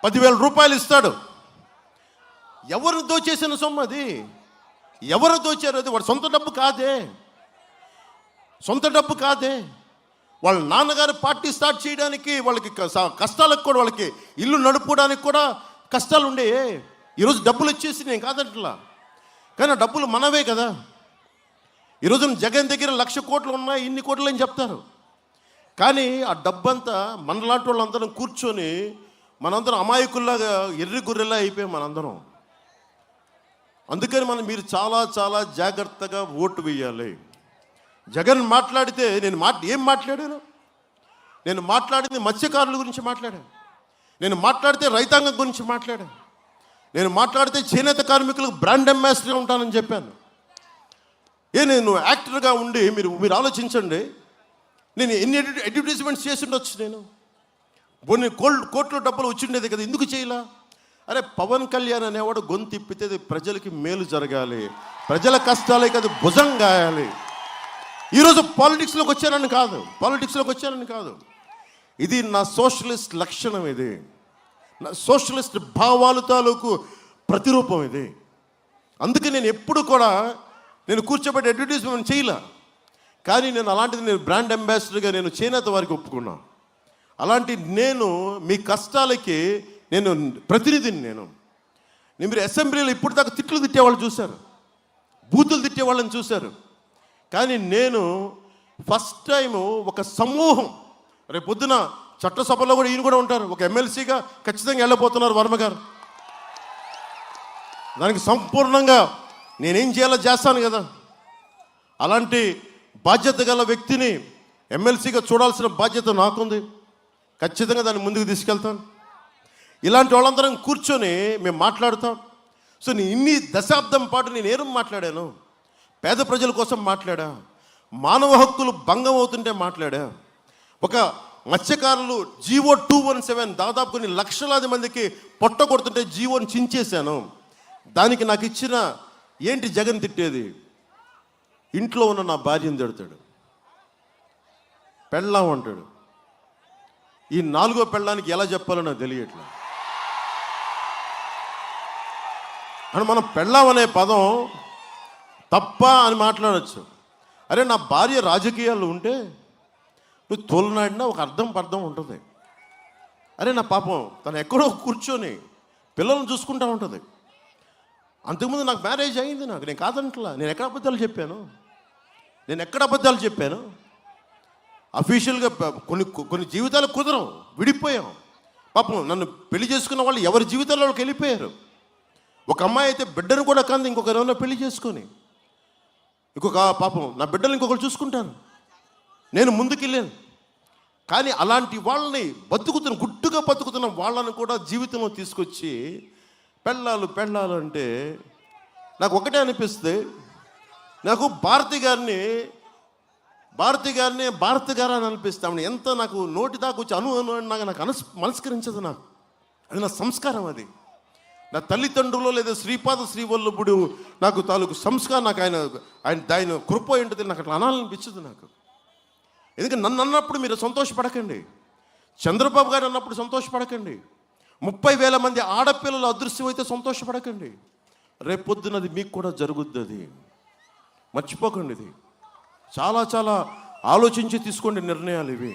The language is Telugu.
10,000 రూపాయలు ఇస్తాడు. ఎవరు దోచేసిన సొమ్ము అది? ఎవరు దోచారు? అది వాడు సొంత డబ్బు కాదే, సొంత డబ్బు కాదే. వాళ్ళ నాన్నగారు పార్టీ స్టార్ట్ చేయడానికి వాళ్ళకి కష్టాలకు కూడా, వాళ్ళకి ఇల్లు నడుపుకోవడానికి కూడా కష్టాలు ఉండే. ఈరోజు డబ్బులు వచ్చేసి నేను కాదంటలా, కానీ ఆ డబ్బులు మనవే కదా. ఈరోజు జగన్ దగ్గర 1,00,000 కోట్లు ఉన్నాయి, ఇన్ని కోట్లు అని చెప్తారు. కానీ ఆ డబ్బంతా మనలాంటి వాళ్ళందరం కూర్చొని మనందరం అమాయకుల్లాగా ఎర్రి గుర్రెలా అయిపోయాం మనందరం. అందుకని మీరు చాలా చాలా జాగ్రత్తగా ఓటు వేయాలి. జగన్ మాట్లాడితే ఏం మాట్లాడాను? నేను మాట్లాడింది మత్స్యకారుల గురించి మాట్లాడాను. నేను మాట్లాడితే రైతాంగం గురించి మాట్లాడాను. నేను మాట్లాడితే చేనేత కార్మికులకు బ్రాండ్ అంబాసిడర్ ఉంటానని చెప్పాను. నేను యాక్టర్గా ఉండి మీరు ఆలోచించండి, నేను ఎన్ని అడ్వర్టైజ్మెంట్స్ చేసి ఉండొచ్చు. నేను కొన్ని కోట్ల డబ్బులు వచ్చిండేది కదా, ఎందుకు చేయలా? అరే పవన్ కళ్యాణ్ అనేవాడు గొంతు తిప్పితే ప్రజలకి మేలు జరగాలి, ప్రజల కష్టాలకి అది భుజం గాయాలి. ఈరోజు పాలిటిక్స్లోకి వచ్చానని కాదు, ఇది నా సోషలిస్ట్ లక్షణం, ఇది నా సోషలిస్ట్ భావాలు తాలూకు ప్రతిరూపం ఇది. అందుకే నేను ఎప్పుడు కూడా కూర్చోబెట్టి అడ్వర్టైజ్మెంట్ చేయలే. కానీ అలాంటిది బ్రాండ్ అంబాసిడర్గా చేనేత వారికి ఒప్పుకున్నా. అలాంటి మీ కష్టాలకి ప్రతినిధిని. మీరు అసెంబ్లీలో ఇప్పుడు దాకా తిట్లు తిట్టేవాళ్ళు చూశారు, బూతులు తిట్టేవాళ్ళని చూశారు. కానీ ఫస్ట్ టైము ఒక సమూహం, రేపు పొద్దున చట్టసభలో కూడా ఈయన కూడా ఉంటారు, ఒక ఎమ్మెల్సీగా ఖచ్చితంగా వెళ్ళబోతున్నారు వర్మ గారు. దానికి సంపూర్ణంగా నేనేం చేయాలో చేస్తాను కదా. అలాంటి బాధ్యత గల వ్యక్తిని ఎమ్మెల్సీగా చూడాల్సిన బాధ్యత నాకుంది. ఖచ్చితంగా దాన్ని ముందుకు తీసుకెళ్తాను. ఇలాంటి వాళ్ళందరం కూర్చొని మేము మాట్లాడుతాం. సో ఇన్ని దశాబ్దం పాటు ఏం మాట్లాడాను? పేద ప్రజల కోసం మాట్లాడా, మానవ హక్కులు భంగం అవుతుంటే మాట్లాడా, ఒక మత్స్యకారులు జీవో 217 దాదాపు కొన్ని లక్షలాది మందికి పొట్ట కొడుతుంటే జీవోని చించేశాను. దానికి నాకు ఇచ్చిన ఏంటి జగన్ తిట్టేది? ఇంట్లో ఉన్న నా భార్యను తిడతాడు, పెళ్ళాం అంటాడు. ఈ 4వ పెళ్ళానికి ఎలా చెప్పాలో నాకు తెలియట్లేదు. అని మనం పెళ్ళాం అనే పదం తప్ప అని మాట్లాడచ్చు. అరే నా భార్య రాజకీయాల్లో ఉంటే నువ్వు తోలనాడినా ఒక పర్థం ఉంటుంది. అరే నా పాపం తను ఎక్కడో కూర్చొని పిల్లలను చూసుకుంటూ ఉంటుంది. అంతకుముందు నాకు మ్యారేజ్ అయింది, నేను కాదంటలా. నేను ఎక్కడ అబద్ధాలు చెప్పాను? అఫీషియల్గా కొన్ని జీవితాలు కుదరం, విడిపోయాం. పాపం నన్ను పెళ్లి చేసుకున్న వాళ్ళు ఎవరి జీవితాల్లోకి వెళ్ళిపోయారు. ఒక అమ్మాయి అయితే బిడ్డను కూడా కంది ఇంకొకరు ఏమన్నా పెళ్లి చేసుకొని, ఇంకొక పాపం నా బిడ్డలు ఇంకొకరు చూసుకుంటాను. నేను ముందుకెళ్ళాను. కానీ అలాంటి వాళ్ళని గుట్టుగా బతుకుతున్న వాళ్ళని కూడా జీవితంలో తీసుకొచ్చి పెళ్ళాలు అంటే నాకు ఒకటే అనిపిస్తే, నాకు భారతి గారిని అని అనిపిస్తామని ఎంత నాకు నోటి దాకా వచ్చి నాకు మనస్కరించదు. అది నా సంస్కారం. అది నా తల్లిదండ్రులు లేదా శ్రీపాద శ్రీవల్లభుడు నాకు తాలూకు సంస్కారం. నాకు ఆయన కృప ఏంటది నాకు అట్లా అనాలనిపించదు నాకు. ఎందుకంటే నన్ను అన్నప్పుడు మీరు సంతోషపడకండి, చంద్రబాబు గారు అన్నప్పుడు సంతోషపడకండి, 30,000 మంది ఆడపిల్లలు అదృశ్యం అయితే సంతోషపడకండి. రేపొద్దున అది మీకు కూడా జరుగుద్ది. అది మర్చిపోకండి. ఇది చాలా చాలా ఆలోచించి తీసుకోండి నిర్ణయాలు ఇవి.